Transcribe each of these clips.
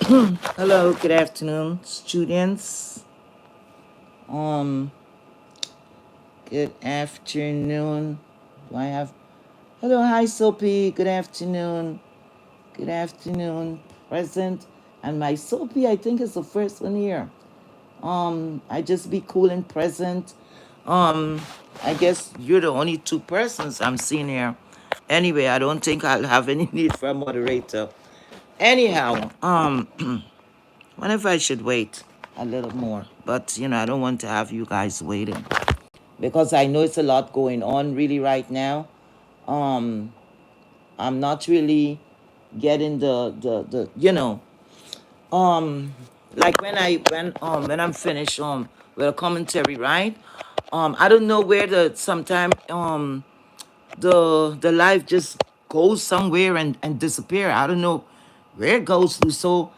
Hello, good afternoon, students. Um, good afternoon. Do I have? Hello, hi, Sophie. Good afternoon. Good afternoon. Present, and my Sophie, I think, is the first one here. I just be cool and present. Um, I guess you're the only two persons I'm seeing here. Anyway, I don't think I'll have any need for a moderator. Anyhow, wonder if I should wait a little more. But, I don't want to have you guys waiting because I know it's a lot going on really right now. Um, I'm not really getting um, like when I'm finished with a commentary, right? I don't know where sometime the life just goes somewhere and disappear. I don't know where it goes to. So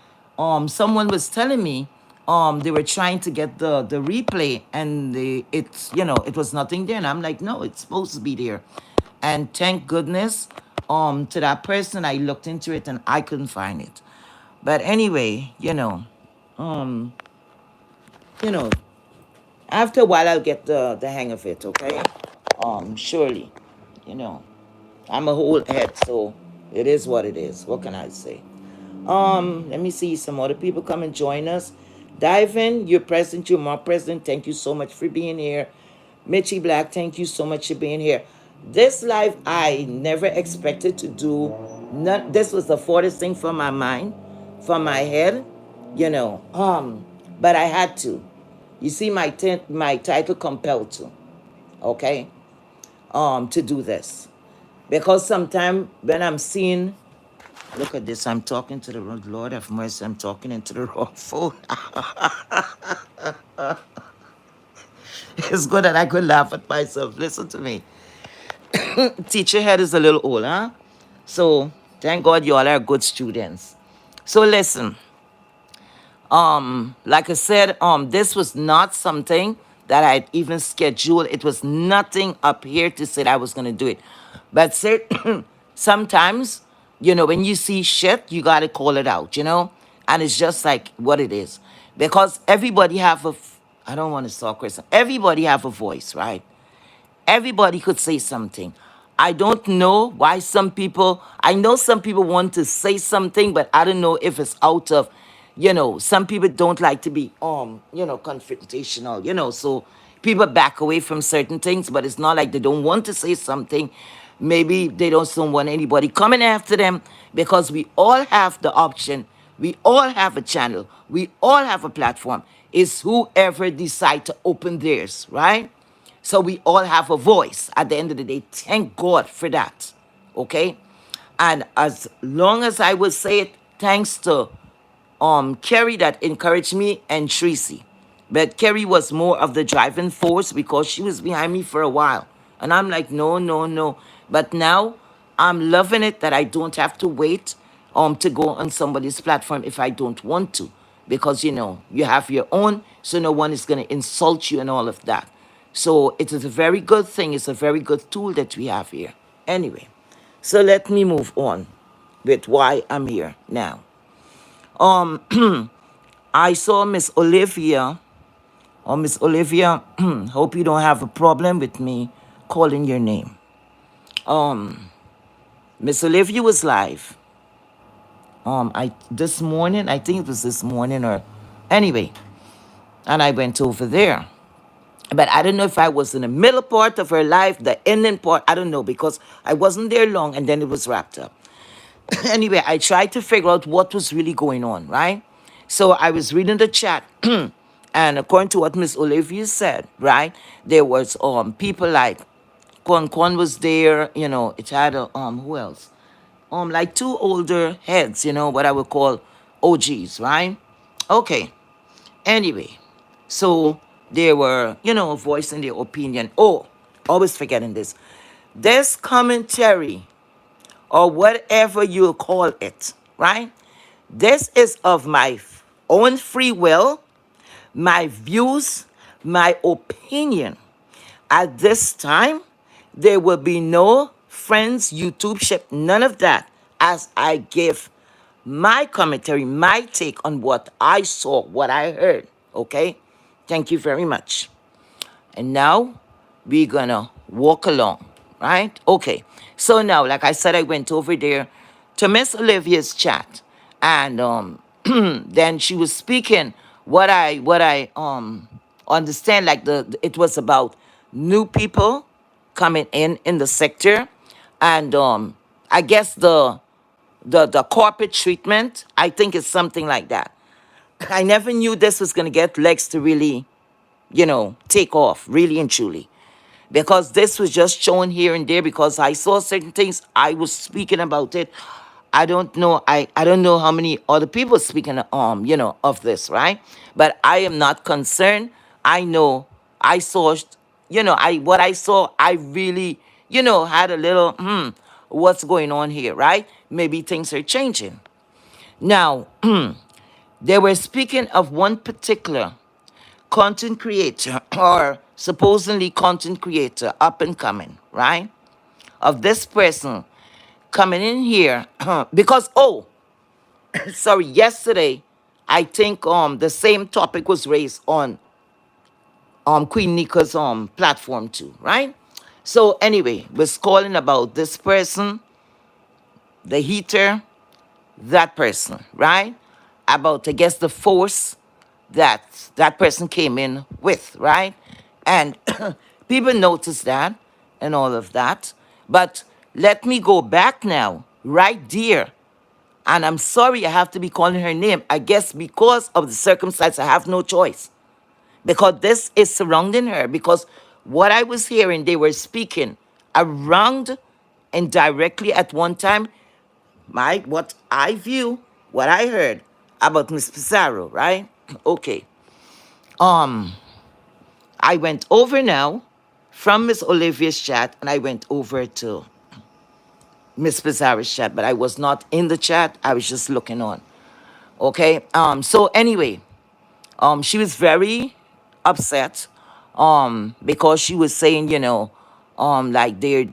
someone was telling me they were trying to get the replay and it was nothing there. And I'm like, no, it's supposed to be there. And thank goodness to that person, I looked into it and I couldn't find it. But anyway, um, you know, after a while I'll get the hang of it, okay? Surely, you know. I'm a whole head, so it is what it is. What can I say? Let me see some other people come and join us. Dive in, you're present, you're more present. Thank you so much for being here. Mitchie Black, thank you so much for being here. This live I never expected to do. Not this was the farthest thing from my mind, from my head, you know. But I had to. You see my title compelled to, okay? To do this. Because sometimes when I'm seeing, look at this, I'm talking to the Lord have mercy, I'm talking into the wrong phone. It's good that I could laugh at myself. Listen to me. Teacher head is a little old, huh? So thank God you all are good students. So listen, like I said, this was not something that I'd even scheduled. It was nothing up here to say that I was gonna do it. But sometimes, when you see shit, you gotta call it out, And it's just like what it is. Because everybody have I don't want to talk Chris. Everybody have a voice, right? Everybody could say something. I don't know why I know some people want to say something, but I don't know if it's out of, some people don't like to be, confrontational, so people back away from certain things, but it's not like they don't want to say something. Maybe they don't want anybody coming after them because we all have the option. We all have a channel. We all have a platform. It's whoever decide to open theirs, right? So we all have a voice at the end of the day. Thank God for that. Okay? And as long as I would say it, thanks to Kerry that encouraged me and Tracy. But Kerry was more of the driving force because she was behind me for a while. And I'm like, no, no, no. But now I'm loving it that I don't have to wait to go on somebody's platform if I don't want to. Because you have your own, so no one is gonna insult you and all of that. So it is a very good thing, it's a very good tool that we have here. Anyway, so let me move on with why I'm here now. I saw Miss Olivia. Oh, Miss Olivia, hope you don't have a problem with me calling your name. Miss Olivia was live. I this morning, I think it was this morning or anyway, and I went over there. But I don't know if I was in the middle part of her life, the ending part. I don't know because I wasn't there long and then it was wrapped up. Anyway, I tried to figure out what was really going on, right? So I was reading the chat, and according to what Miss Olivia said, right, there was people like Quan was there, it had a who else? Like two older heads, what I would call OGs, right? Okay. Anyway, so they were, voicing their opinion. Oh, always forgetting this. This commentary or whatever you call it, right? This is of my own free will, my views, my opinion. At this time, there will be no friends, YouTube ship, none of that, as I give my commentary, my take on what I saw, what I heard. Okay? Thank you very much. And now we're gonna walk along, right? Okay. So now, like I said, I went over there to Miss Olivia's chat, and then she was speaking what I understand, like it was about new people coming in the sector, and I guess the corporate treatment, I think it's something like that. I never knew this was gonna get legs to really, take off, really and truly. Because this was just shown here and there because I saw certain things. I was speaking about it. I don't know. I don't know how many other people speaking of this, right? But I am not concerned. I know I saw I what I saw, I really, had a little what's going on here, right? Maybe things are changing. Now, they were speaking of one particular content creator or supposedly content creator up and coming, right? Of this person coming in here because sorry, yesterday I think the same topic was raised on Queen Nika's platform too, right? So anyway, was calling about this person, the heater, that person, right? About, I guess, the force that that person came in with, right? And people noticed that and all of that. But let me go back now, right there. And I'm sorry I have to be calling her name. I guess because of the circumstance, I have no choice. Because this is surrounding her. Because what I was hearing, they were speaking around and directly at one time what I view, what I heard about Miss Pizarro, right? Okay. Um, I went over now from Miss Olivia's chat and I went over to Miss Pizarro's chat, but I was not in the chat. I was just looking on. Okay. So anyway, she was very upset because she was saying, like they're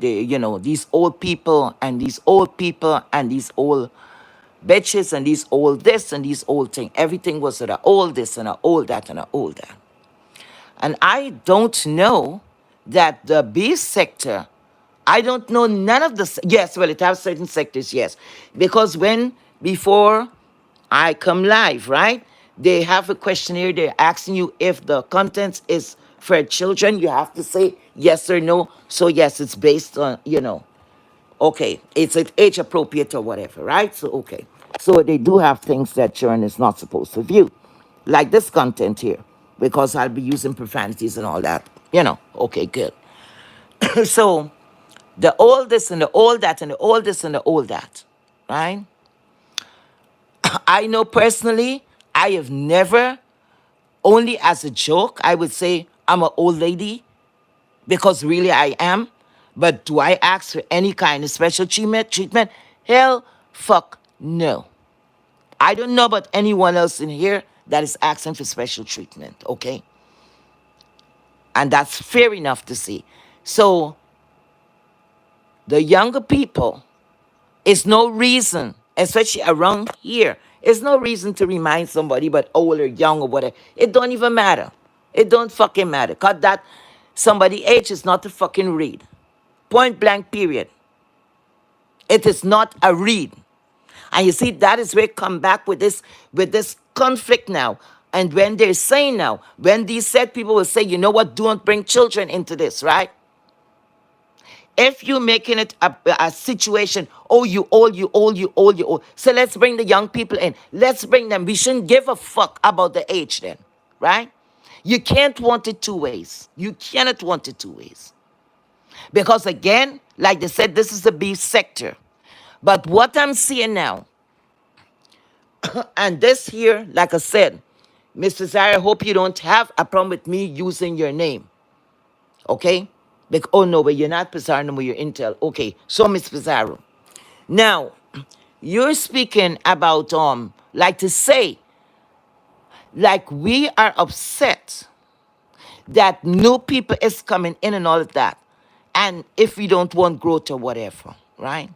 these old people and these old people and these old bitches and these old this and these old thing. Everything was a old this and a old that and a old that. And I don't know that the B sector, I don't know none of the, yes, well, it has certain sectors, yes. Because before I come live, right, they have a questionnaire, they're asking you if the contents is for children, you have to say yes or no. So yes, it's based on, okay, it's age appropriate or whatever, right? So, okay. So they do have things that children is not supposed to view, like this content here, because I'll be using profanities and all that, Okay, good. So the all this and the all that and the all this and the all that, right? I know personally, I have never, only as a joke, I would say I'm an old lady because really I am. But do I ask for any kind of special treatment? Hell, fuck no. I don't know about anyone else in here that is asking for special treatment, okay? And that's fair enough to see. So the younger people, it's no reason, especially around here, it's no reason to remind somebody but old or young or whatever. It don't even matter. It don't fucking matter. Cause that somebody age is not a fucking read. Point blank period. It is not a read. And you see, that is where come back with this conflict now. And when they're saying now, when these said people will say, you know what, don't bring children into this, right? If you're making it a situation, oh, you old, you old, you old, you old. So let's bring the young people in. Let's bring them. We shouldn't give a fuck about the age then, right? You can't want it two ways. You cannot want it two ways. Because again, like they said, this is the beef sector. But what I'm seeing now, and this here, like I said, Mr. Zara, I hope you don't have a problem with me using your name. Okay? Oh no, but you're not Pizarro, no, you're Intel. Okay, so Miss Pizarro. Now, you're speaking about like to say, like we are upset that new people is coming in and all of that. And if we don't want growth or whatever, right?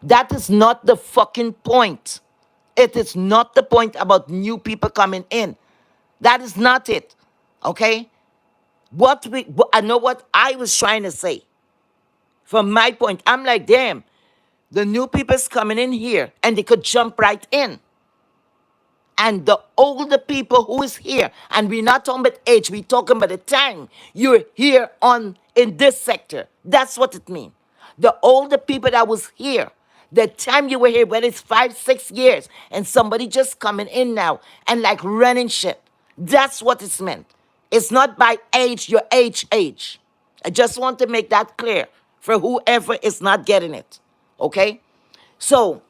That is not the fucking point. It is not the point about new people coming in. That is not it. Okay? I know what I was trying to say. From my point, I'm like, damn, the new people's coming in here and they could jump right in. And the older people who is here, and we're not talking about age, we're talking about the time you're here on in this sector. That's what it means. The older people that was here, the time you were here, whether it's 5, 6 years, and somebody just coming in now and like running shit. That's what it's meant. It's not by age, your age. I just want to make that clear for whoever is not getting it. Okay? So,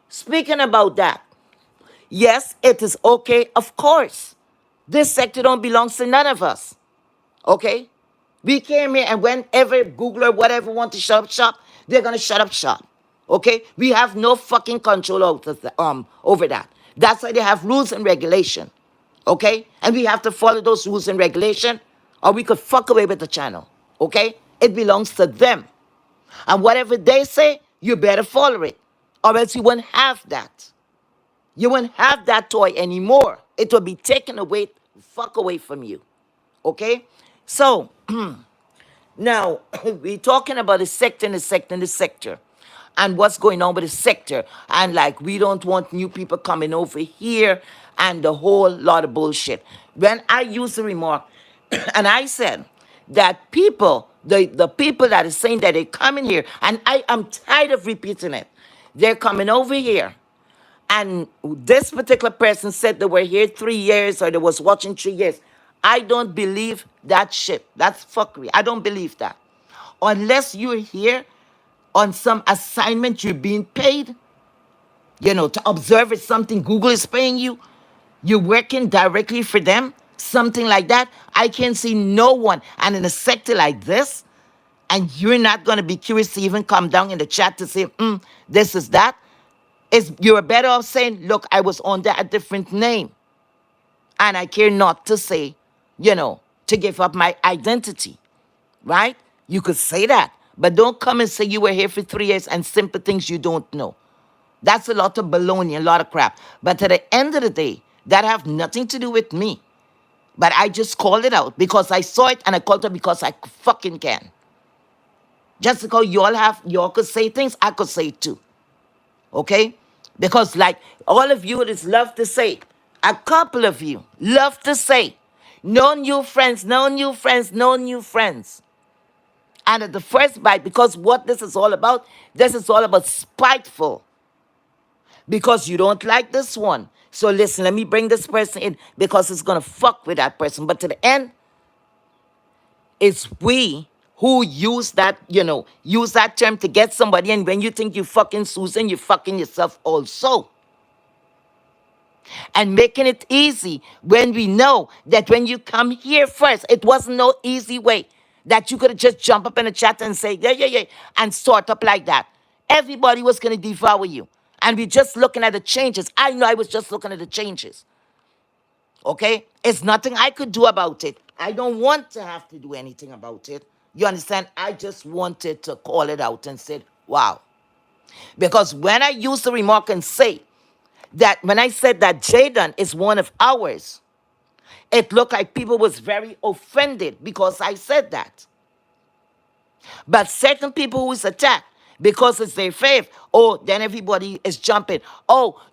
speaking about that, yes, it is okay, of course. This sector don't belong to none of us. Okay? We came here and whenever Google or whatever want to shut up shop, they're gonna shut up shop. Okay? We have no fucking control over that. That's why they have rules and regulation. Okay? And we have to follow those rules and regulation, or we could fuck away with the channel. Okay? It belongs to them. And whatever they say, you better follow it. Or else you won't have that. You won't have that toy anymore. It will be taken away, fuck away from you. Okay? So, now, we're talking about the sector and the sector and the sector. And what's going on with the sector. And like, we don't want new people coming over here and the whole lot of bullshit. When I used the remark, and I said that people, the people that are saying that they're coming here, and I'm tired of repeating it. They're coming over here. And this particular person said they were here 3 years or they was watching 3 years. I don't believe that shit. That's fuckery. I don't believe that. Unless you're here on some assignment you're being paid, to observe it's something Google is paying you, you're working directly for them, something like that. I can see no one. And in a sector like this, and you're not going to be curious to even come down in the chat to say, this is that. You're better off saying, look, I was under a different name. And I care not to say, to give up my identity. Right? You could say that. But don't come and say you were here for 3 years and simple things you don't know. That's a lot of baloney, a lot of crap. But at the end of the day, that have nothing to do with me. But I just called it out because I saw it and I called it because I fucking can. Just because y'all could say things, I could say it too. Okay? Because like all of you just love to say, a couple of you love to say, no new friends, no new friends, no new friends. And at the first bite, because what this is all about spiteful. Because you don't like this one. So listen, let me bring this person in because it's going to fuck with that person. But to the end, it's we who use that, use that term to get somebody. And when you think you fucking Susan, you're fucking yourself also. And making it easy when we know that when you come here first, it wasn't no easy way that you could have just jump up in the chat and say, yeah, and start up like that. Everybody was going to devour you. And we're just looking at the changes. I know I was just looking at the changes. Okay? It's nothing I could do about it. I don't want to have to do anything about it. You understand? I just wanted to call it out and said, wow. Because when I used the remark and say that when I said that Jaden is one of ours, it looked like people was very offended because I said that. But certain people who is attacked because it's their faith, then everybody is jumping.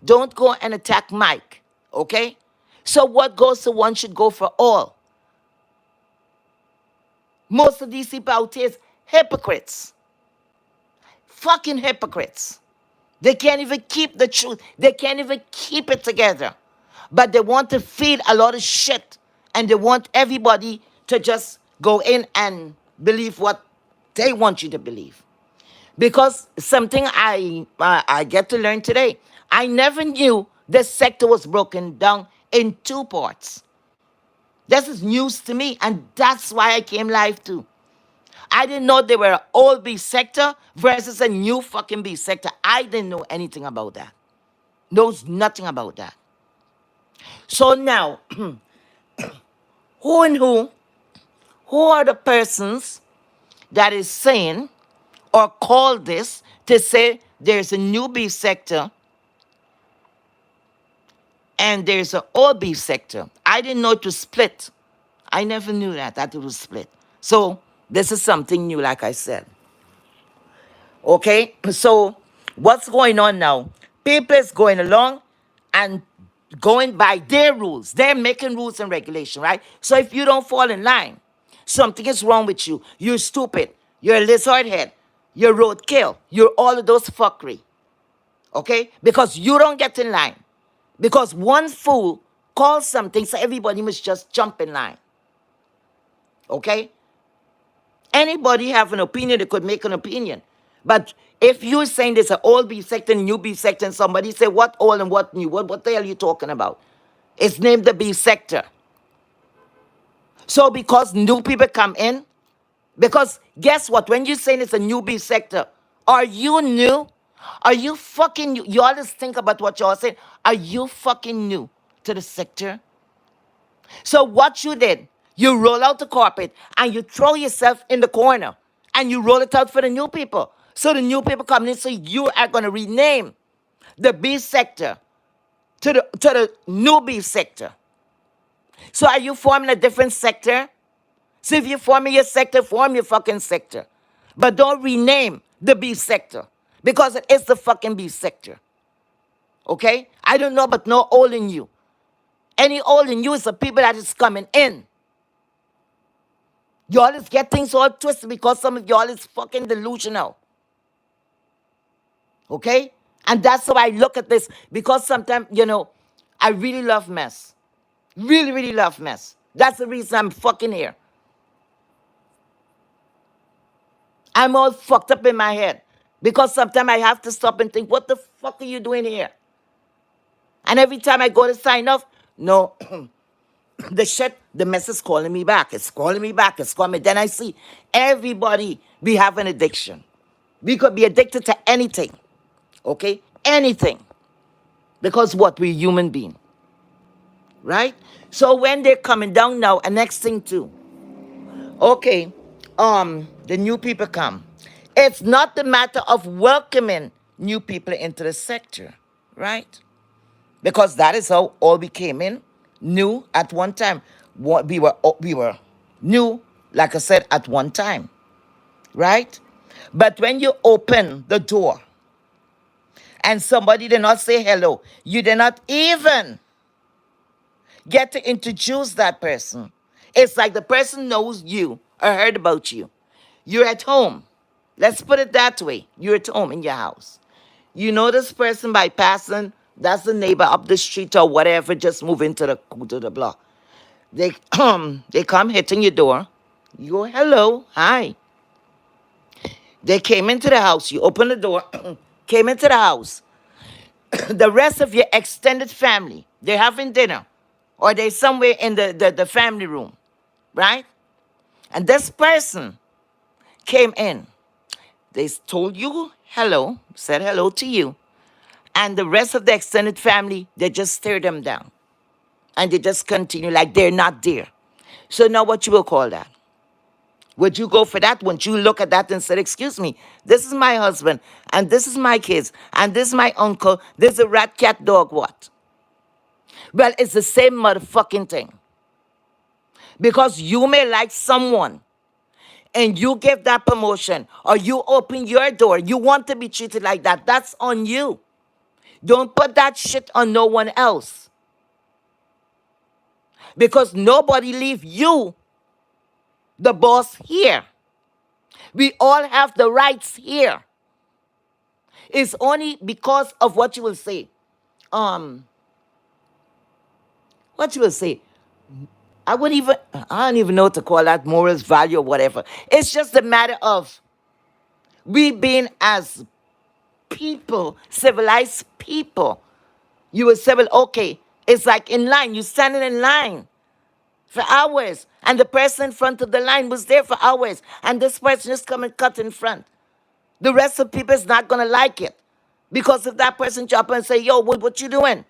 Don't go and attack Mike. Okay? So what goes to one should go for all. Most of these people out here is hypocrites. Fucking hypocrites. They can't even keep the truth. They can't even keep it together. But they want to feed a lot of shit. And they want everybody to just go in and believe what they want you to believe. Because something I get to learn today. I never knew this sector was broken down in 2 parts. This is news to me. And that's why I came live too. I didn't know they were an old B sector versus a new fucking B sector. I didn't know anything about that. Knows nothing about that. So now, who and who are the persons that is saying or call this to say there's a new B sector and there's an all beef sector. I didn't know it was split. I never knew that it was split. So this is something new, like I said. Okay, so what's going on now? People is going along and going by their rules. They're making rules and regulation, right? So if you don't fall in line, something is wrong with you. You're stupid. You're a lizard head. You're roadkill. You're all of those fuckery. Okay? Because you don't get in line. Because one fool calls something, so everybody must just jump in line. Okay? Anybody have an opinion, they could make an opinion. But if you're saying there's an old beef sector and new beef sector, and somebody say, what old and what new? What the hell are you talking about? It's named the beef sector. So because new people come in, because guess what? When you're saying it's a new beef sector, are you new? Are you fucking new? You always think about what y'all saying. Are you fucking new to the sector? So what you did, you roll out the carpet and you throw yourself in the corner and you roll it out for the new people. So the new people come in, so you are going to rename the beef sector to the new beef sector. So are you forming a different sector? So if you're forming your sector, form your fucking sector. But don't rename the beef sector because it is the fucking beef sector. Okay? I don't know, but no old in you. Any old in you is the people that is coming in. Y'all is get things all twisted because some of y'all is fucking delusional. Okay? And that's how I look at this because sometimes, I really love mess. Really, really love mess. That's the reason I'm fucking here. I'm all fucked up in my head because sometimes I have to stop and think, what the fuck are you doing here? And every time I go to sign off, no, the mess is calling me back. It's calling me back. It's calling me. Then I see everybody we have an addiction. We could be addicted to anything. Okay? Anything. Because what? We're human being. Right? So when they're coming down now, and next thing too, okay, the new people come. It's not the matter of welcoming new people into the sector, right? Because that is how all we came in, new at one time. We were new, like I said, at one time, right? But when you open the door and somebody did not say hello, you did not even get to introduce that person. It's like the person knows you or heard about you. You're at home. Let's put it that way. You're at home in your house. You know this person by passing. That's the neighbor up the street or whatever. Just move into the block. They they come hitting your door. You go, hello, hi. They came into the house. You open the door. Came into the house. The rest of your extended family, they're having dinner, or they're somewhere in the family room, right? And this person came in. They told you hello, said hello to you. And the rest of the extended family, they just stare them down. And they just continue like they're not there. So now what you will call that? Would you go for that? Would you look at that and say, excuse me, this is my husband, and this is my kids, and this is my uncle, this is a rat, cat, dog, what? Well, it's the same motherfucking thing. Because you may like someone, and you give that promotion, or you open your door, you want to be treated like that. That's on you. Don't put that shit on no one else. Because nobody leave you, the boss, here. We all have the rights here. It's only because of what you will say. Um, what you will say. I don't even know what to call that, morals, value, or whatever. It's just a matter of we being as people, civilized people. You will say, well, okay, it's like in line. You're standing in line for hours. And the person in front of the line was there for hours. And this person just come and cut in front. The rest of people is not going to like it. Because if that person jump and say, yo, what you doing?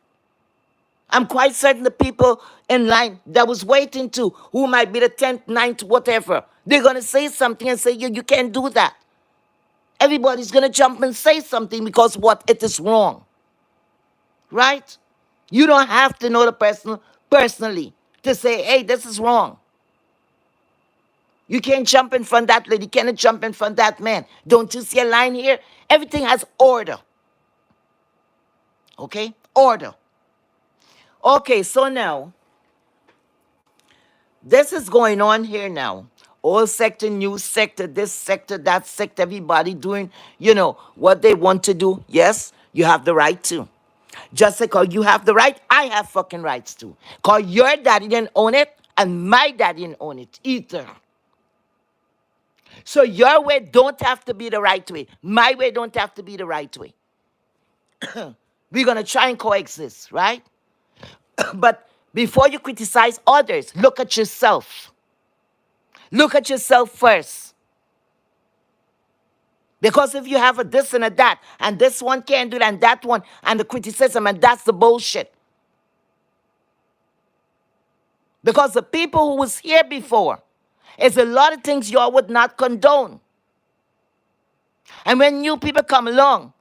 I'm quite certain the people in line that was waiting to, who might be the 10th, ninth, whatever, they're going to say something and say, yo, you can't do that. Everybody's going to jump and say something because what? It is wrong. Right? You don't have to know the person personally to say, hey, this is wrong. You can't jump in front of that lady. You cannot jump in front of that man. Don't you see a line here? Everything has order. Okay? Order. Okay, so now, this is going on here now. All sector, news sector, this sector, that sector, everybody doing, what they want to do. Yes, you have the right to. Just because you have the right, I have fucking rights too. Because your daddy didn't own it, and my daddy didn't own it either. So your way don't have to be the right way. My way don't have to be the right way. We're going to try and coexist, right? But before you criticize others, look at yourself. Look at yourself first. Because if you have a this and a that, and this one can't do that, and that one, and the criticism, and that's the bullshit. Because the people who was here before, it's a lot of things y'all would not condone. And when new people come along,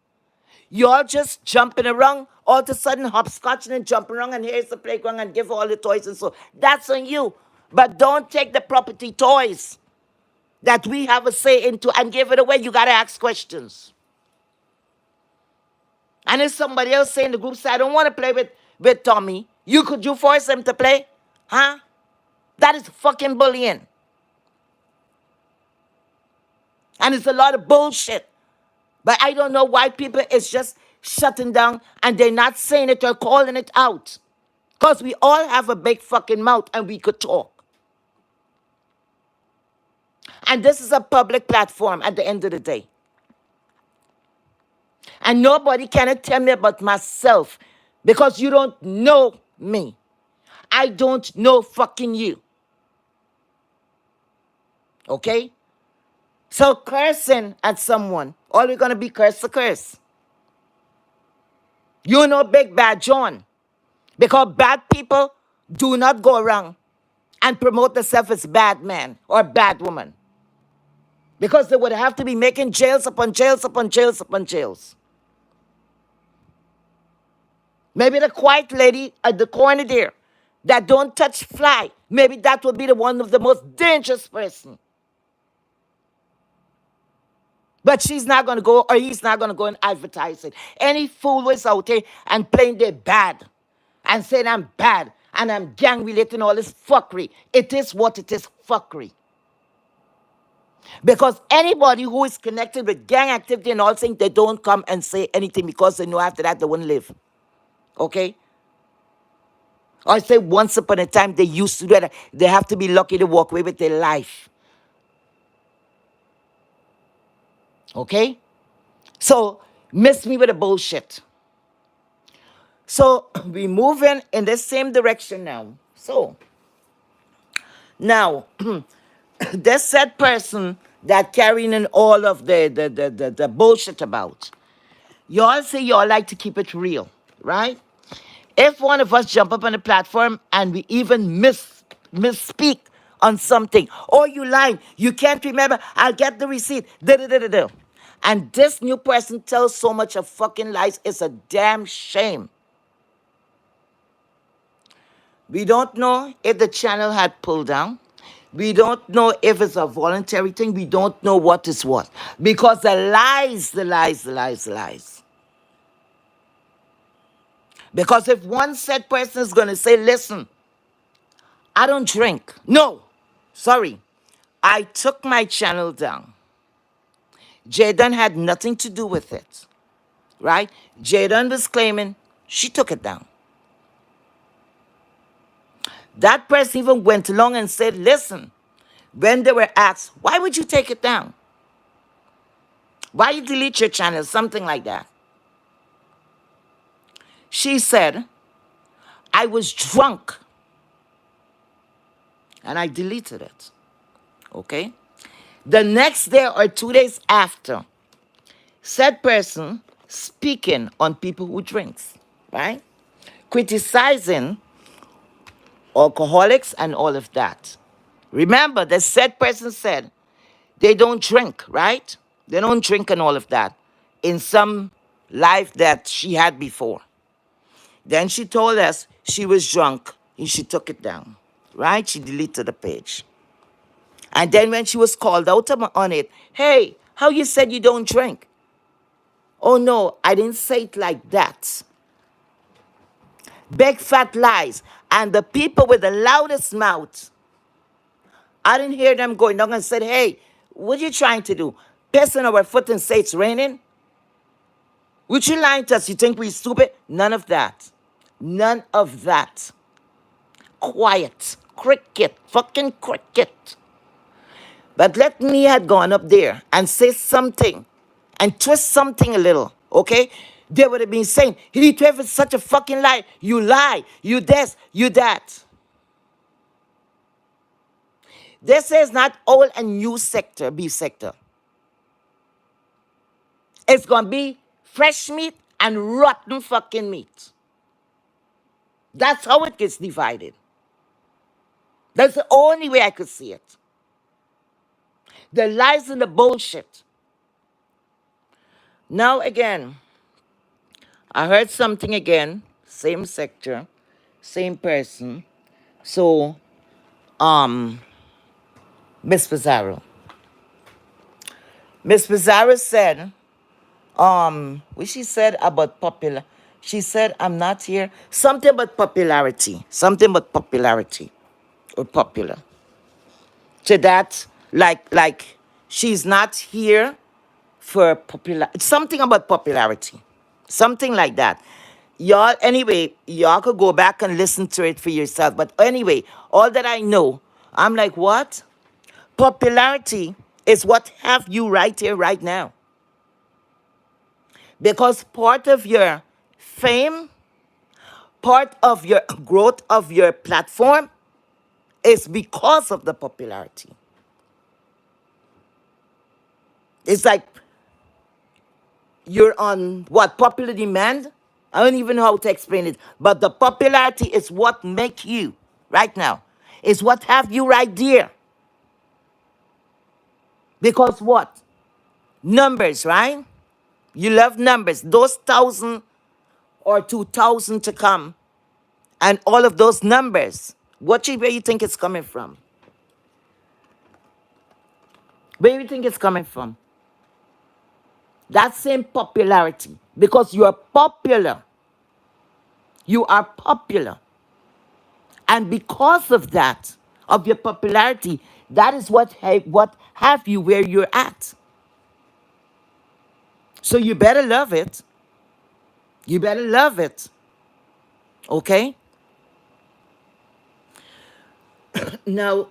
y'all just jumping around, all of a sudden hopscotching and jumping around, and here's the playground, and give all the toys and so. That's on you. But don't take the property toys that we have a say into and give it away. You got to ask questions. And if somebody else say in the group, say, I don't want to play with Tommy, could you force him to play? Huh? That is fucking bullying. And it's a lot of bullshit. But I don't know why people is just shutting down and they're not saying it or calling it out. Because we all have a big fucking mouth and we could talk. And this is a public platform at the end of the day. And nobody cannot tell me about myself because you don't know me. I don't know fucking you. Okay? So cursing at someone, all we're going to be curse to curse. You know Big Bad John. Because bad people do not go around and promote themselves as bad man or bad woman. Because they would have to be making jails upon jails upon jails upon jails. Maybe the quiet lady at the corner there that don't touch fly, maybe that would be the one of the most dangerous person. But she's not going to go, or he's not going to go and advertise it. Any fool who is out there and playing their bad and saying I'm bad and I'm gang relating all this fuckery. It is what it is, fuckery. Because anybody who is connected with gang activity and all things, they don't come and say anything because they know after that they won't live. Okay? Or say once upon a time they used to do that. They have to be lucky to walk away with their life. Okay? So, miss me with the bullshit. So, we moving in the same direction now. So, now, this said person that carrying in all of the bullshit about, y'all say y'all like to keep it real, right? If one of us jump up on the platform and we even misspeak on something, or you lying, you can't remember, I'll get the receipt, da-da-da-da-da. And this new person tells so much of fucking lies, it's a damn shame. We don't know if the channel had pulled down. We don't know if it's a voluntary thing. We don't know what is what. Because the lies. Because if one said person is going to say, listen, I don't drink. No, sorry. I took my channel down. Jaden had nothing to do with it. Right? Jaden was claiming she took it down. That person even went along and said, listen, when they were asked, why would you take it down? Why you delete your channel? Something like that. She said, I was drunk and I deleted it. Okay? The next day or 2 days after, said person speaking on people who drinks, right? Criticizing alcoholics and all of that. Remember, the said person said they don't drink, right? They don't drink and all of that in some life that she had before. Then she told us she was drunk and she took it down, right? She deleted the page. And then when she was called out on it, hey, how you said you don't drink? Oh no, I didn't say it like that. Big fat lies. And the people with the loudest mouth, I didn't hear them going down and said, hey, what are you trying to do? Piss on our foot and say it's raining? Would you lying to us? You think we stupid? None of that. None of that. Quiet. Cricket. Fucking cricket. But let me had gone up there and say something and twist something a little, okay? They would have been saying, he is such a fucking lie. You lie. You this, you that. This is not old and new sector, beef sector. It's going to be fresh meat and rotten fucking meat. That's how it gets divided. That's the only way I could see it. The lies and the bullshit. Now again, I heard something again, same sector, same person. So, Miss Pizarro. Miss Pizarro said, what she said about popular. She said, I'm not here. Something about popularity. Something about popularity. Or popular. To that, like she's not here for popular. Something about popularity. Something like that. Y'all, anyway, y'all could go back and listen to it for yourself. But anyway, all that I know, I'm like, what? Popularity is what have you right here, right now. Because part of your fame, part of your growth of your platform is because of the popularity. It's like you're on what? Popular demand? I don't even know how to explain it. But the popularity is what make you right now. It's what have you right there. Because what? Numbers, right? You love numbers. Those 1,000 or 2,000 to come. And all of those numbers. Where you think it's coming from? Where do you think it's coming from? That same popularity. Because you're popular. You are popular. And because of that, of your popularity, that is what have you where you're at. So you better love it. You better love it. Okay? Now,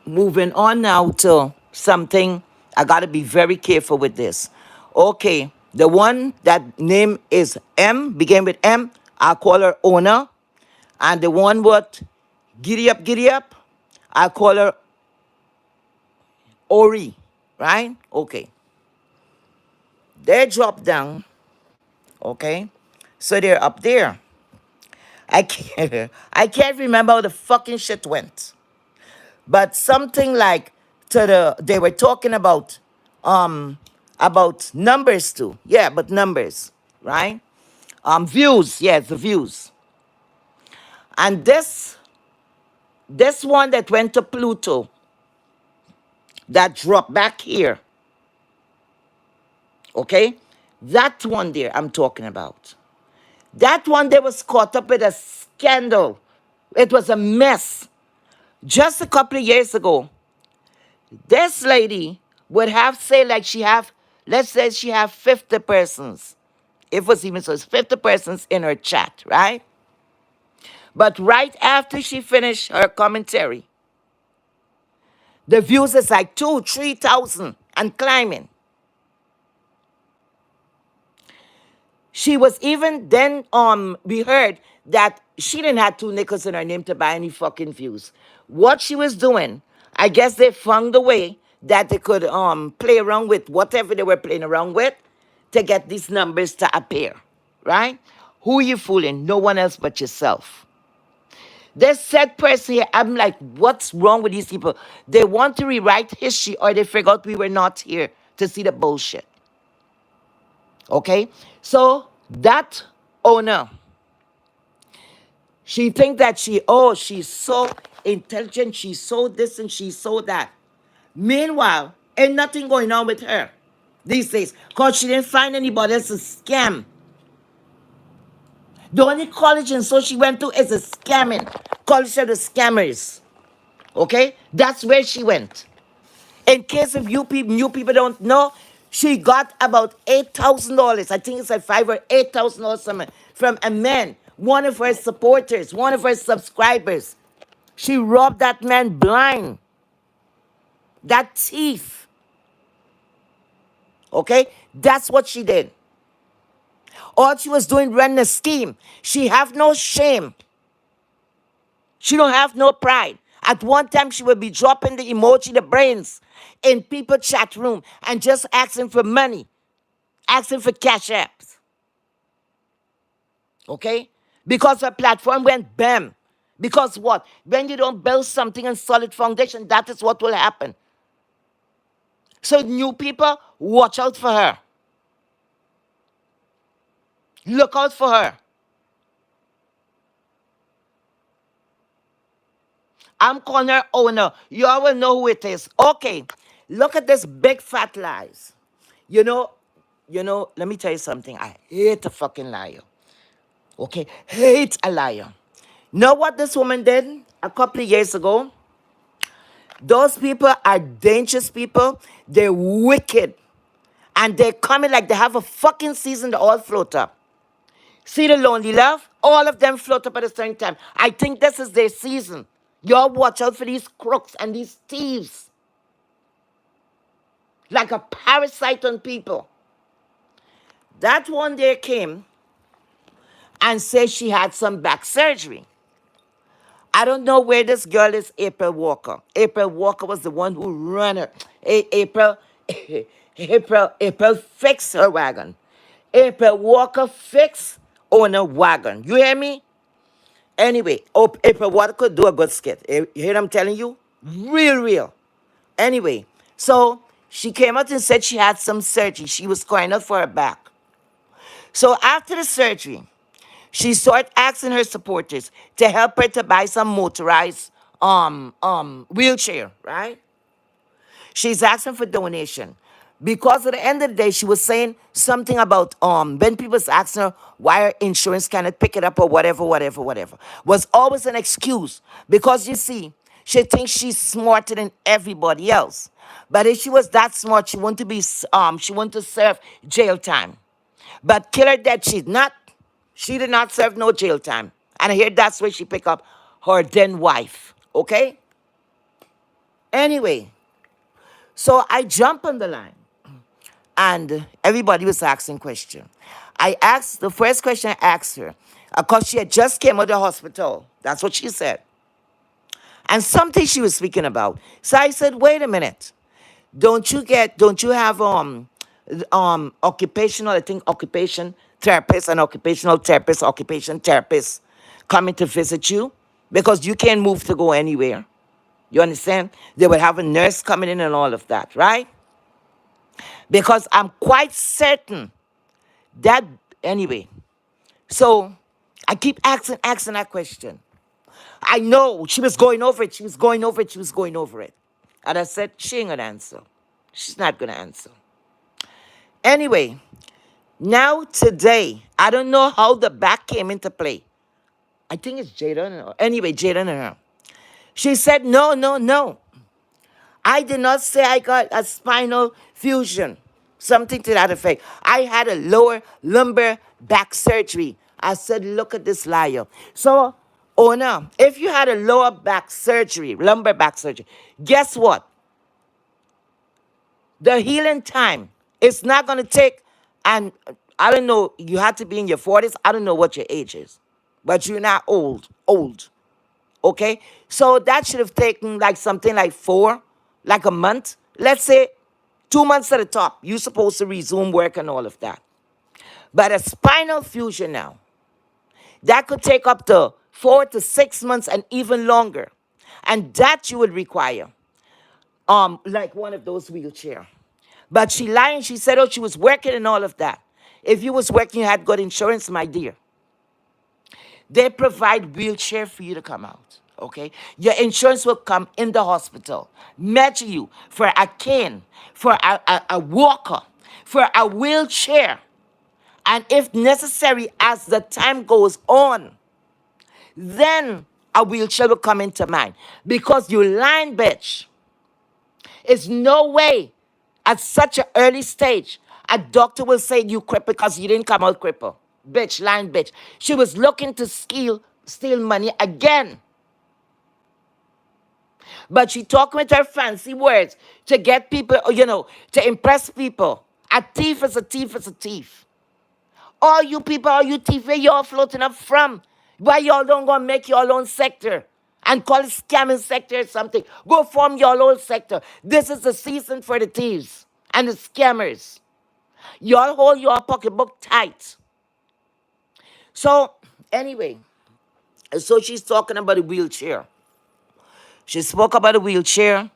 moving on now to something, I got to be very careful with this. Okay, the one that name is M, begin with M, I call her owner. And the one what, giddy up, I call her Ori, right? Okay. They drop down, okay? So they're up there. I can't remember how the fucking shit went. But something like they were talking about numbers too. Yeah, but numbers, right? Views, yes, the views. And this one that went to Pluto, that dropped back here, okay? That one there I'm talking about. That one they was caught up with a scandal. It was a mess. Just a couple of years ago, this lady would have say like she have, let's say she have 50 persons. If it was even so, it's 50 persons in her chat, right? But right after she finished her commentary, the views is like 3,000 and climbing. She was even then we heard that she didn't have 2 nickels in her name to buy any fucking views. What she was doing, I guess they found a way that they could play around with whatever they were playing around with to get these numbers to appear. Right? Who are you fooling? No one else but yourself. This said person here, I'm like, what's wrong with these people? They want to rewrite history or they forgot we were not here to see the bullshit. Okay? So that owner, She think that she's so intelligent, she's so this and she's so that. Meanwhile, ain't nothing going on with her these days because she didn't find anybody else to scam. The only college and so she went to is a scamming college of the scammers. Okay, that's where she went. In case of you people, new people don't know, she got about $8,000. I think it's like $5,000 or $8,000 from a man, one of her supporters, one of her subscribers. She robbed that man blind. That thief. Okay, that's what she did. All she was doing running a scheme. She have no shame. She don't have no pride. At one time, she would be dropping the emoji, the brains, in people chat room and just asking for money, asking for cash apps. Okay? Because her platform went bam. Because what? When you don't build something on solid foundation, that is what will happen. So new people, watch out for her. Look out for her. I'm calling her owner. You all will know who it is. Okay. Look at this big fat lies. You know, let me tell you something. I hate a fucking liar. Okay? Hate a liar. Know what this woman did a couple of years ago? Those people are dangerous people. They're wicked. And they're coming like they have a fucking season to all float up. See the lonely love? All of them float up at the same time. I think this is their season. Y'all watch out for these crooks and these thieves. Like a parasite on people. That one there came and said she had some back surgery. I don't know where this girl is, April Walker. April Walker was the one who ran her. April, April fixed her wagon. April Walker fixed on a wagon. You hear me? Anyway, April Walker could do a good skit. You hear what I'm telling you? Real, real. Anyway, so she came out and said she had some surgery. She was crying out for her back. So after the surgery, she started asking her supporters to help her to buy some motorized wheelchair, right? She's asking for donation. Because at the end of the day, she was saying something about when people was asking her why her insurance cannot pick it up or whatever, whatever, whatever. Was always an excuse. Because you see, she thinks she's smarter than everybody else. But if she was that smart, she wanted to serve jail time. But kill her dead, she's not. She did not serve no jail time. And I hear that's where she pick up her then wife. Okay? Anyway, so I jump on the line. And everybody was asking questions. The first question I asked her, because she had just came out of the hospital. That's what she said. And something she was speaking about. So I said, wait a minute. Don't you have occupational, I think occupation therapist and occupational therapist, occupation therapist coming to visit you? Because you can't move to go anywhere. You understand? They would have a nurse coming in and all of that, right? Because I'm quite certain that, anyway. So I keep asking that question. I know she was going over it, she was going over it, she was going over it. And I said, she ain't gonna answer. She's not gonna answer. Anyway, now today, I don't know how the back came into play. I think it's Jada. Anyway, Jada and her. She said, no, no, no. I did not say I got a spinal fusion. Something to that effect. I had a lower lumbar back surgery. I said, look at this liar. So, oh no, if you had a lower back surgery, lumbar back surgery, guess what? The healing time, it's not going to take, and I don't know, you had to be in your 40s. I don't know what your age is, but you're not old. Okay? So that should have taken like something like like a month. Let's say 2 months at the top. You're supposed to resume work and all of that. But a spinal fusion now, that could take up to 4 to 6 months and even longer. And that you would require, like one of those wheelchair. But she lied. She said, oh, she was working and all of that. If you was working, you had good insurance, my dear. They provide wheelchair for you to come out. Okay? Your insurance will come in the hospital, measure you for a cane, for a walker, for a wheelchair. And if necessary, as the time goes on, then a wheelchair will come into mind. Because you lying bitch. It's no way at such an early stage a doctor will say you cripple because you didn't come out cripple. Bitch, lying bitch. She was looking to steal money again. But she talking with her fancy words to get people, to impress people. A thief is a thief is a thief. All you people, all you thief, where y'all floating up from? Why y'all don't go and make your own sector and call it scamming sector or something? Go form your own sector. This is the season for the thieves and the scammers. Y'all hold your pocketbook tight. So, anyway, so she's talking about a wheelchair. She spoke about a wheelchair.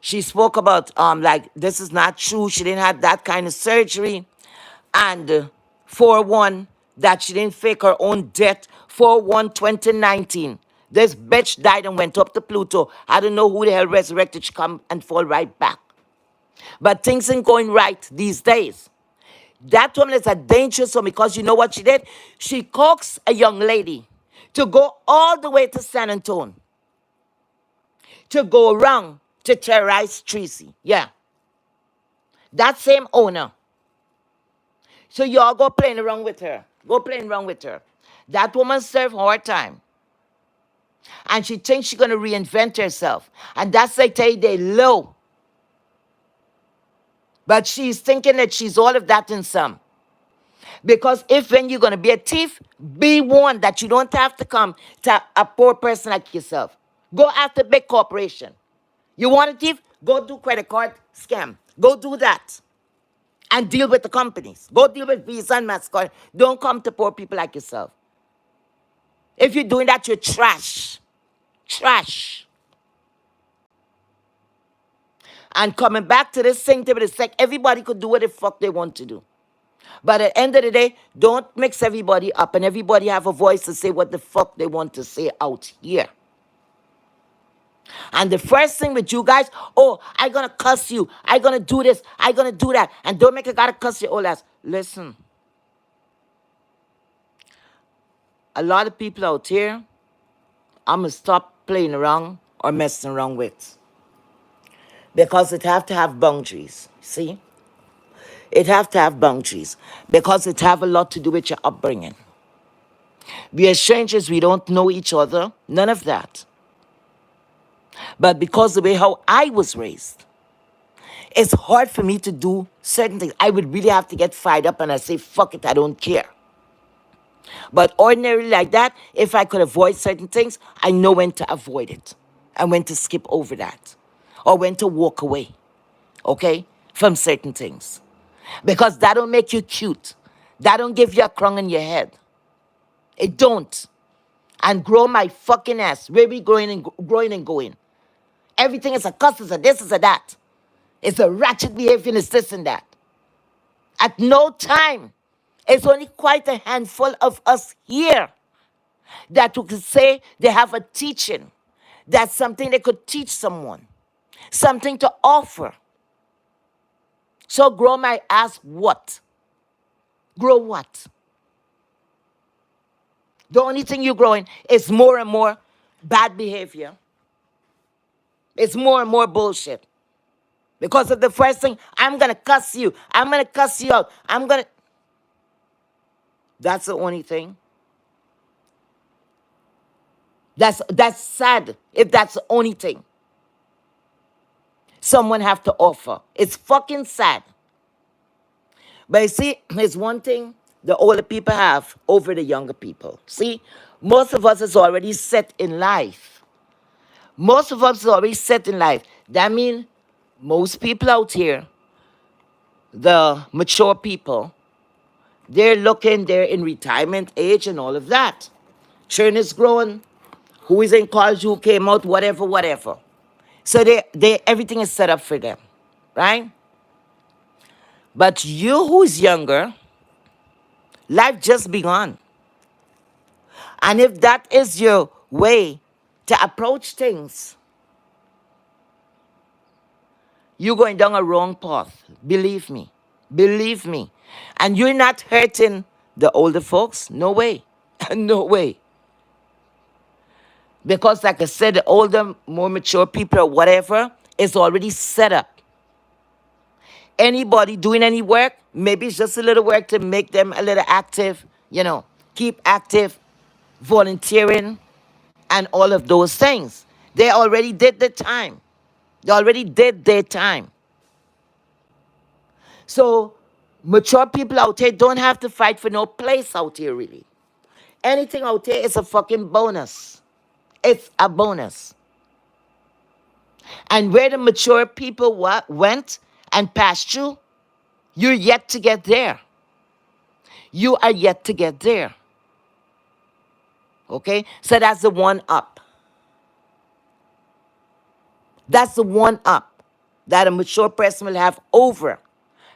She spoke about like this is not true. She didn't have that kind of surgery. And 4-1 that she didn't fake her own death. 4-1-2019. This bitch died and went up to Pluto. I don't know who the hell resurrected. She come and fall right back. But things ain't going right these days. That woman is a dangerous one because you know what she did? She coaxed a young lady to go all the way to San Antonio to go around to terrorize Tracy. Yeah. That same owner. So y'all go playing around with her. Go playing around with her. That woman served her time. And she thinks she's going to reinvent herself. And that's like tell you they low. But she's thinking that she's all of that in some. Because if when you're going to be a thief, be warned that you don't have to come to a poor person like yourself. Go after big corporation. You want a thief? Go do credit card scam. Go do that. And deal with the companies. Go deal with Visa and MasterCard. Don't come to poor people like yourself. If you're doing that, you're trash. Trash. And coming back to this thing, it's like everybody could do what the fuck they want to do. But at the end of the day, don't mix everybody up and everybody have a voice to say what the fuck they want to say out here. And the first thing with you guys, oh, I gonna cuss you. I gonna do this. I gonna do that. And don't make a gotta cuss your old ass. Listen. A lot of people out here, I'm gonna stop playing around or messing around with. Because it have to have boundaries. See? It have to have boundaries. Because it have a lot to do with your upbringing. We are strangers, we don't know each other. None of that. But because the way how I was raised, it's hard for me to do certain things. I would really have to get fired up and I say, fuck it, I don't care. But ordinarily like that, if I could avoid certain things, I know when to avoid it. And when to skip over that. Or when to walk away. Okay? From certain things. Because that don't make you cute. That don't give you a crown in your head. It don't. And grow my fucking ass. Where we growing and going. Everything is a cuss, is a this, is a that. It's a ratchet behavior, it's this and that. At no time, it's only quite a handful of us here that we could say they have a teaching. That's something they could teach someone. Something to offer. So grow my ass what? Grow what? The only thing you're growing is more and more bad behavior. It's more and more bullshit. Because of the first thing, I'm going to cuss you. I'm going to cuss you out. That's the only thing. That's sad if that's the only thing someone have to offer. It's fucking sad. But you see, there's one thing the older people have over the younger people. See, most of us is already set in life. Most of us is already set in life. That means most people out here, the mature people, they're in retirement age and all of that. Children is growing. Who is in college, who came out, whatever. So everything is set up for them, right? But you who's younger, life just begun. And if that is your way to approach things, you're going down a wrong path. Believe me. Believe me. And you're not hurting the older folks. No way. No way. Because, like I said, the older, more mature people or whatever is already set up. Anybody doing any work, maybe it's just a little work to make them a little active, keep active, volunteering, and all of those things. They already did the time. They already did their time. So, mature people out here don't have to fight for no place out here, really. Anything out here is a fucking bonus. It's a bonus. And where the mature people went and passed through, you're yet to get there. You are yet to get there. Okay? So that's the one up. That's the one up that a mature person will have over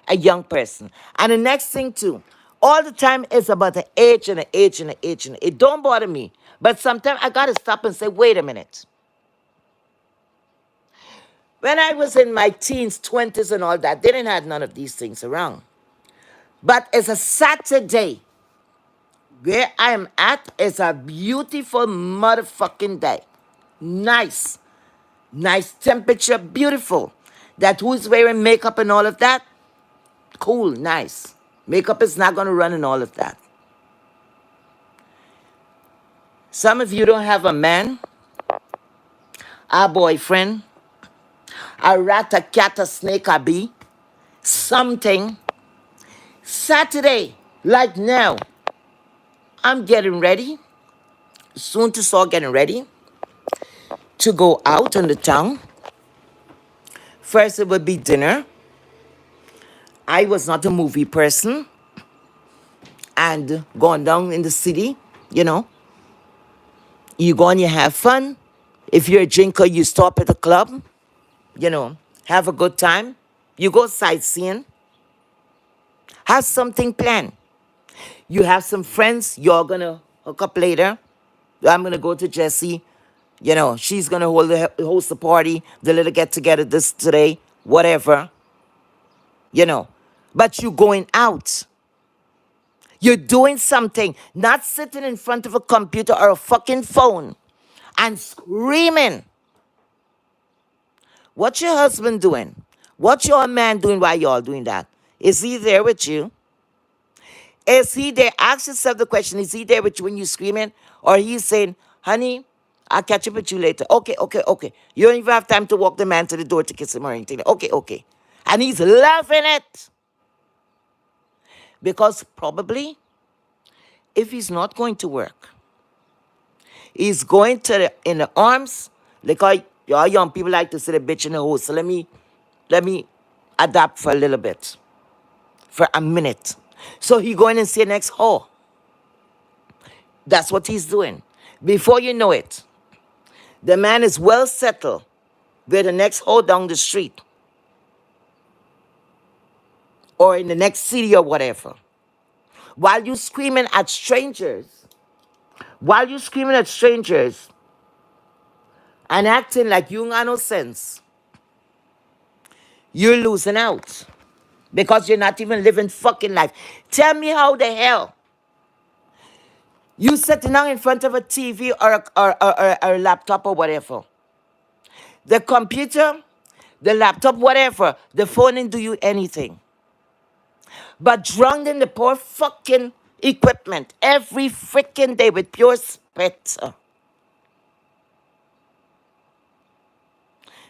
a young person. And the next thing too, all the time is about the age and the age and the age. And it don't bother me. But sometimes I got to stop and say, wait a minute. When I was in my teens, 20s and all that, they didn't have none of these things around. But it's a Saturday. Where I am at is a beautiful motherfucking day. Nice. Nice temperature, beautiful. That who's wearing makeup and all of that? Cool, nice. Makeup is not going to run and all of that. Some of you don't have a man, a boyfriend, a rat, a cat, a snake, a bee, something. Saturday, like now, I'm getting ready, soon to start getting ready to go out on the town. First, it would be dinner. I was not a movie person. And going down in the city, you go and you have fun. If you're a drinker, you stop at the club, have a good time. You go sightseeing. Have something planned. You have some friends, you're going to hook up later. I'm going to go to Jessie. She's going to host the party, the little get-together this today, whatever. But you're going out. You're doing something, not sitting in front of a computer or a fucking phone and screaming. What's your husband doing? What's your man doing while y'all doing that? Is he there with you? Is he there? Ask yourself the question, is he there with you when you're screaming? Or he's saying, honey, I'll catch up with you later. Okay, okay, okay. You don't even have time to walk the man to the door to kiss him or anything. Okay, okay. And he's loving it. Because probably, if he's not going to work, he's going to in the arms, like y'all young people like to say the bitch in the hole. So let me adapt for a little bit, for a minute. So he going and say next hole. That's what he's doing. Before you know it, the man is well settled with the next hole down the street or in the next city or whatever. While you screaming at strangers, and acting like you ain't got no sense, you're losing out because you're not even living fucking life. Tell me how the hell you sitting down in front of a TV or a laptop or whatever. The computer, the laptop, whatever, the phone didn't do you anything. But drowned in the poor fucking equipment every freaking day with pure spit.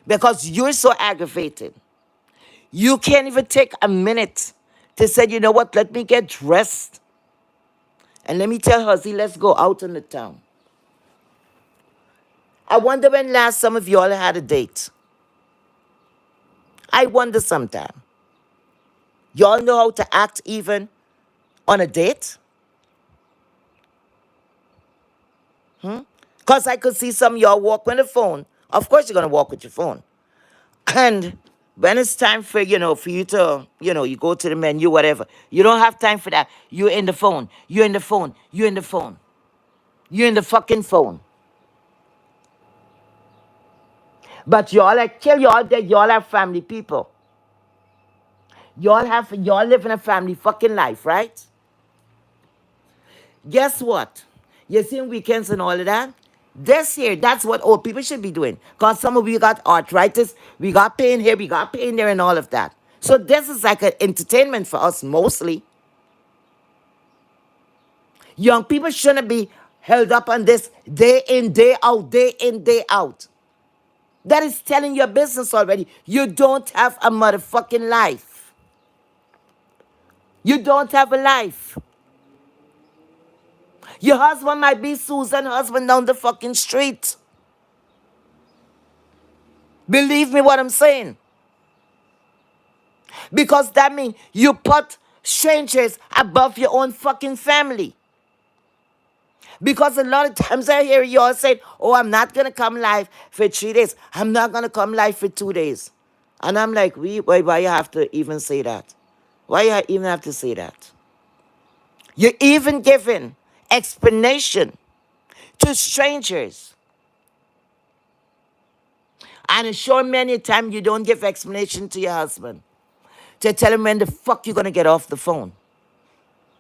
Because you're so aggravated. You can't even take a minute to say, you know what, let me get dressed. And let me tell Huzzy, let's go out in the town. I wonder when last some of y'all had a date. I wonder sometime. Y'all know how to act even on a date? Because I could see some of y'all walk with a phone. Of course you're going to walk with your phone. And when it's time for, for you to, you go to the menu, whatever. You don't have time for that. You're in the phone. You're in the phone. You're in the phone. You're in the fucking phone. But y'all, I tell y'all that y'all are family people. Y'all live in a family fucking life, right? Guess what? You see weekends and all of that? This here, that's what old people should be doing. Because some of you got arthritis, we got pain here, we got pain there, and all of that. So this is like an entertainment for us mostly. Young people shouldn't be held up on this day in, day out, day in, day out. That is telling your business already. You don't have a motherfucking life. You don't have a life. Your husband might be Susan husband down the fucking street. Believe me what I'm saying. Because that means you put strangers above your own fucking family. Because a lot of times I hear you all say, oh, I'm not going to come live for 3 days. I'm not going to come live for 2 days. And I'm like, why you have to even say that? Why you even have to say that? You're even giving explanation to strangers. And it's sure many times you don't give explanation to your husband to tell him when the fuck you're going to get off the phone.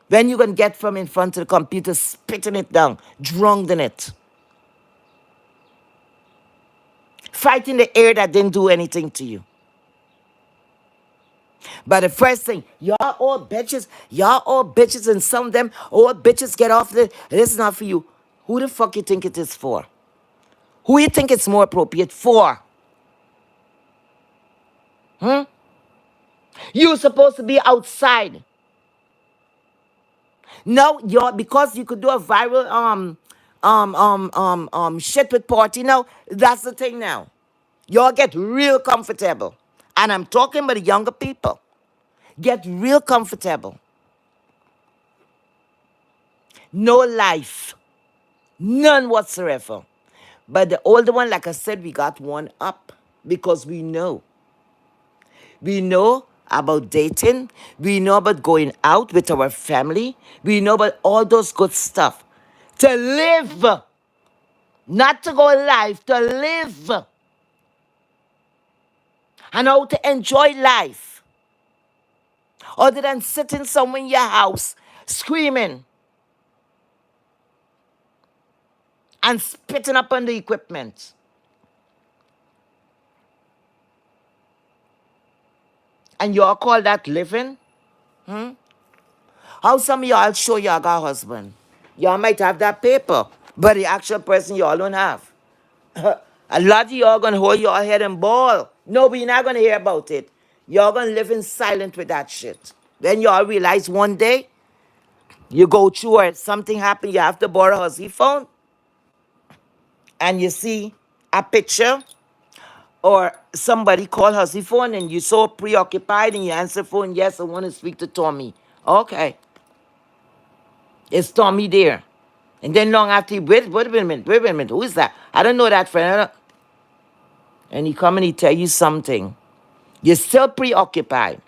When you going to get from in front of the computer, spitting it down, drunk in it. Fighting the air that didn't do anything to you. But the first thing, y'all all bitches, and some of them old bitches get off this. This is not for you. Who the fuck you think it is for? Who you think it's more appropriate for? You're supposed to be outside. No, you're because you could do a viral shit with party. No, that's the thing now. Y'all get real comfortable. And I'm talking about the younger people. Get real comfortable. No life. None whatsoever. But the older one, like I said, we got one up because we know. We know about dating. We know about going out with our family. We know about all those good stuff. To live. Not to go live, to live. And how to enjoy life. Other than sitting somewhere in your house screaming and spitting up on the equipment. And y'all call that living? How some of y'all show y'all got a husband? Y'all might have that paper, but the actual person y'all don't have. A lot of y'all gonna hold your head and bawl. No, but you're not gonna hear about it. Y'all gonna live in silence with that shit. Then y'all realize one day you go through or something happen, you have to borrow a Z phone, and you see a picture or somebody call her Z phone and you're so preoccupied and you answer phone, yes, I want to speak to Tommy. Okay. It's Tommy there. And then long after, wait a minute, who is that? I don't know that friend. And he come and he tell you something. You're still preoccupied.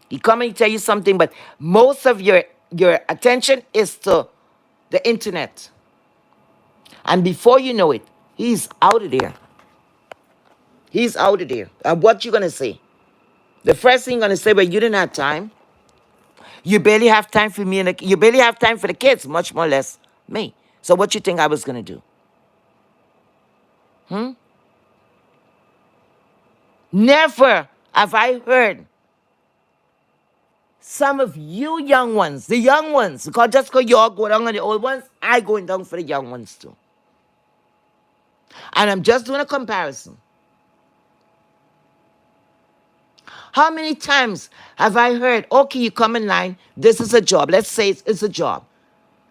He come and he tell you something, but most of your attention is to the internet. And before you know it, he's out of there. He's out of there. And what you gonna say? The first thing you're gonna say, well, you didn't have time. You barely have time for me, and you barely have time for the kids, much more less me. So what you think I was gonna do? Never have I heard some of you young ones, the young ones, because just because y'all go down on the old ones, I going down for the young ones too. And I'm just doing a comparison. How many times have I heard, okay, you come in line, this is a job. Let's say it's a job.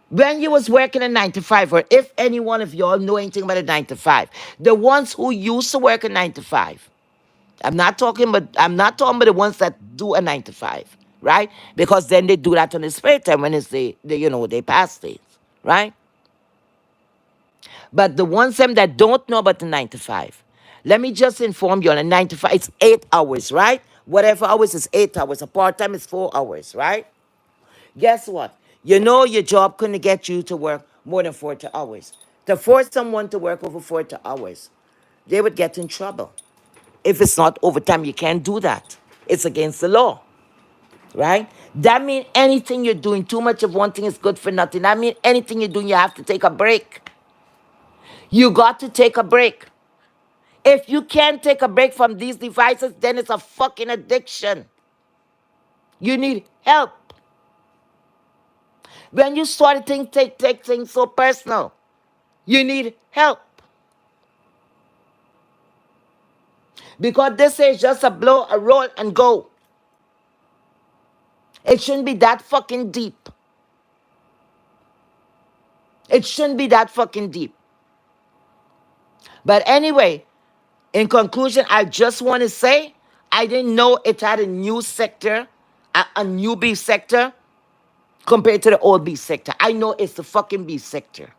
When you was working a 9 to 5, or if any one of y'all know anything about a 9 to 5, the ones who used to work a 9 to 5, I'm not talking about the ones that do a 9 to 5, right? Because then they do that on the spare time when it's they pass days, right? But the ones them that don't know about the 9 to 5, let me just inform you on a 9 to 5, it's 8 hours, right? Whatever hours is 8 hours. A part-time is 4 hours, right? Guess what? You know your job couldn't get you to work more than 40 hours. To force someone to work over 40 hours, they would get in trouble. If it's not overtime, you can't do that. It's against the law, right? That means anything you're doing, too much of one thing is good for nothing. That means anything you're doing, you have to take a break. You got to take a break. If you can't take a break from these devices, then it's a fucking addiction. You need help. When you start to take things so personal, you need help. Because this is just a blow, a roll, and go. It shouldn't be that fucking deep. It shouldn't be that fucking deep. But anyway, in conclusion, I just want to say I didn't know it had a new sector, a new beef sector compared to the old beef sector. I know it's the fucking beef sector.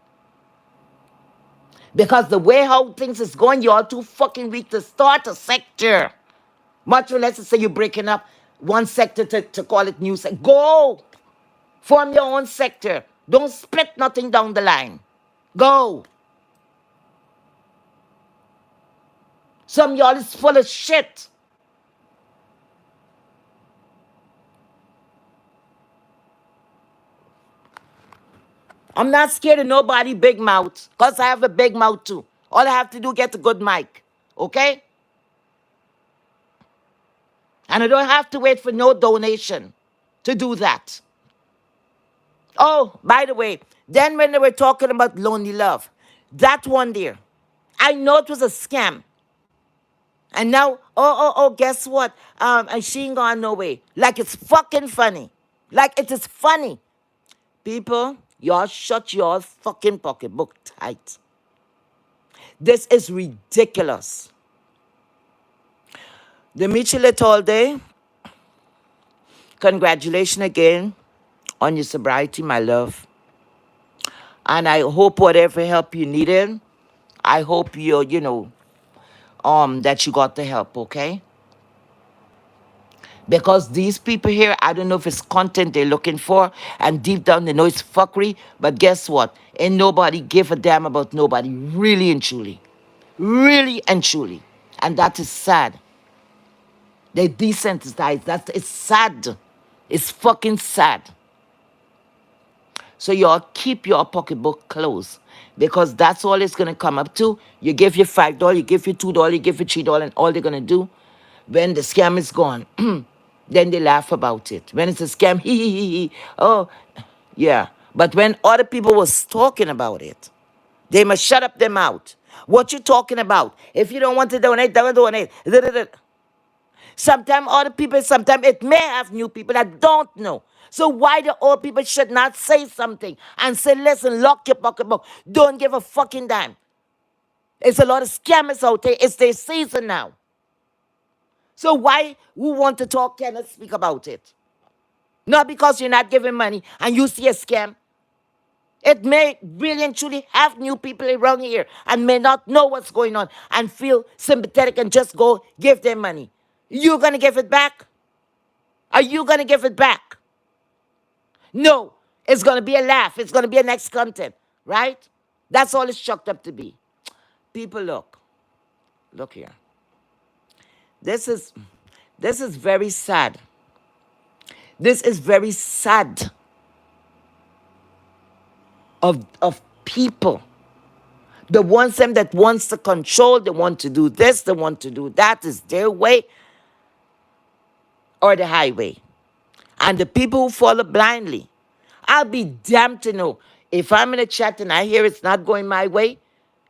Because the way how things is going, you're all too fucking weak to start a sector. Much less to say you're breaking up one sector to call it new sector. Go! Form your own sector. Don't split nothing down the line. Go! Some of y'all is full of shit. I'm not scared of nobody big mouth. Because I have a big mouth too. All I have to do get a good mic. Okay? And I don't have to wait for no donation to do that. Oh, by the way, then when they were talking about lonely love, that one there, I know it was a scam. And now, guess what? And she ain't gone no way. Like it's fucking funny. Like it is funny. People, y'all shut your fucking pocketbook tight. This is ridiculous. Demetria Letalde, congratulations again on your sobriety, my love. And I hope whatever help you needed, I hope that you got the help, okay? Because these people here, I don't know if it's content they're looking for, and deep down they know it's fuckery, but guess what? Ain't nobody give a damn about nobody, really and truly. Really and truly. And that is sad. They desensitized. It's sad. It's fucking sad. So y'all keep your pocketbook closed. Because that's all it's going to come up to. You give your $5, you give your $2, you give your $3, and all they're going to do, when the scam is gone, then they laugh about it. When it's a scam, hee hee hee hee. Oh, yeah. But when other people was talking about it, they must shut up their mouth. What you talking about? If you don't want to donate, don't donate. Sometimes other people, sometimes it may have new people that don't know. So why the old people should not say something and say, listen, lock your pocketbook. Don't give a fucking dime. It's a lot of scammers out there. It's their season now. So why who want to talk cannot speak about it? Not because you're not giving money and you see a scam. It may really and truly have new people around here and may not know what's going on and feel sympathetic and just go give them money. You gonna give it back? Are you gonna give it back? No. It's gonna be a laugh. It's gonna be a next content, right? That's all it's chalked up to be. People, look here. This is very sad. This is very sad of people. The ones them that wants to control, they want to do this, they want to do that, is their way or the highway. And the people who follow blindly, I'll be damned to know if I'm in a chat and I hear it's not going my way,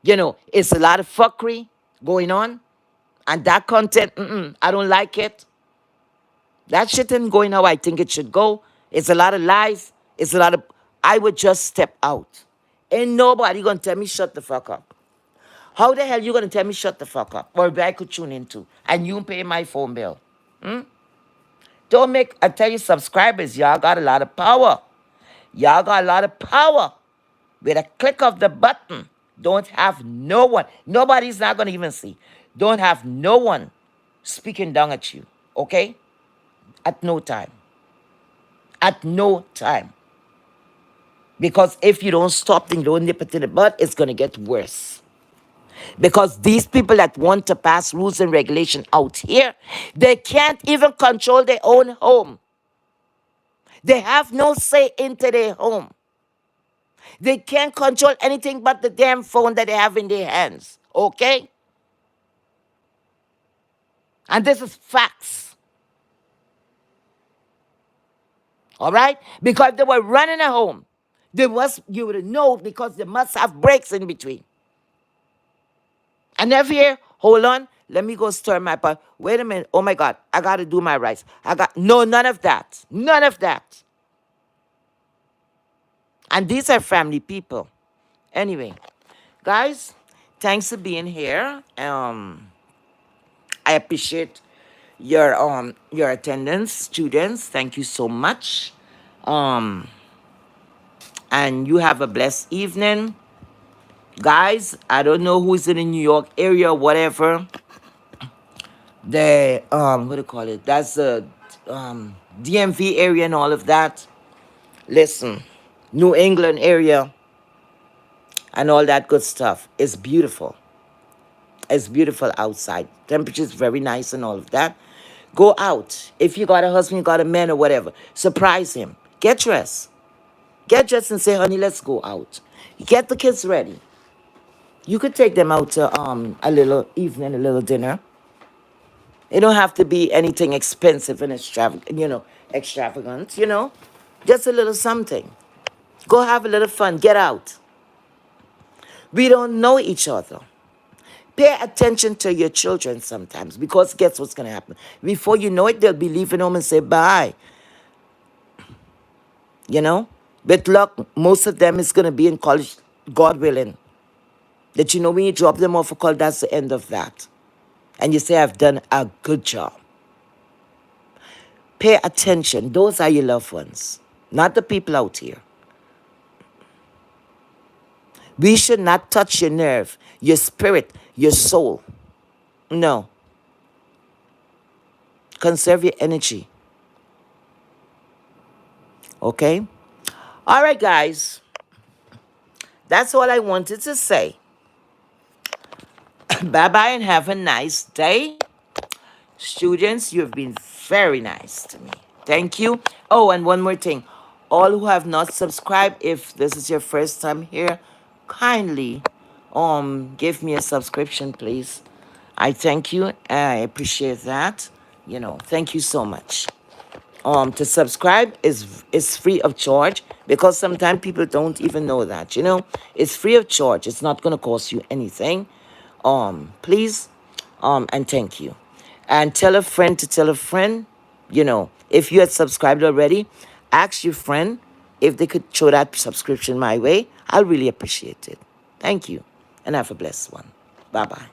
it's a lot of fuckery going on. And that content, I don't like it. That shit isn't going how I think it should go. It's a lot of lies. It's a lot of... I would just step out. Ain't nobody gonna tell me shut the fuck up. How the hell you gonna tell me shut the fuck up? Or if I could tune into and you pay my phone bill? Don't make... I tell you, subscribers, y'all got a lot of power. Y'all got a lot of power. With a click of the button, don't have no one. Nobody's not gonna even see. Don't have no one speaking down at you. Okay? At no time. At no time. Because if you don't stop, then you don't nip it in the bud, it's going to get worse. Because these people that want to pass rules and regulation out here, they can't even control their own home. They have no say into their home. They can't control anything but the damn phone that they have in their hands. Okay? And this is facts. All right? Because they were running a home. You would know because they must have breaks in between. And every year, hold on, let me go stir my pot. Wait a minute. Oh my God, I got to do my rice. No, none of that. None of that. And these are family people. Anyway, guys, thanks for being here. I appreciate your attendance, students. Thank you so much. Um, and you have a blessed evening. Guys, I don't know who's in the New York area, whatever. The what do you call it? That's the DMV area and all of that. Listen, New England area and all that good stuff. It's beautiful. It's beautiful outside. Temperature's very nice and all of that. Go out. If you got a husband, you got a man or whatever, surprise him. Get dressed. Get dressed and say, honey, let's go out. Get the kids ready. You could take them out to a little evening, a little dinner. It don't have to be anything expensive and extravagant. Just a little something. Go have a little fun. Get out. We don't know each other. Pay attention to your children sometimes because guess what's going to happen? Before you know it, they'll be leaving home and say bye. You know? With luck, most of them is going to be in college, God willing. That when you drop them off for college, that's the end of that. And you say, I've done a good job. Pay attention. Those are your loved ones, not the people out here. We should not touch your nerve, your spirit, your soul. No. Conserve your energy. Okay? All right, guys. That's all I wanted to say. Bye-bye and have a nice day. Students, you've been very nice to me. Thank you. Oh, and one more thing. All who have not subscribed, if this is your first time here, kindly give me a subscription, please. I thank you. I appreciate that. Thank you so much. To subscribe is free of charge because sometimes people don't even know that. It's free of charge. It's not going to cost you anything. Please, and thank you. And tell a friend to tell a friend. If you had subscribed already, ask your friend if they could show that subscription my way. I'll really appreciate it. Thank you, and have a blessed one. Bye-bye.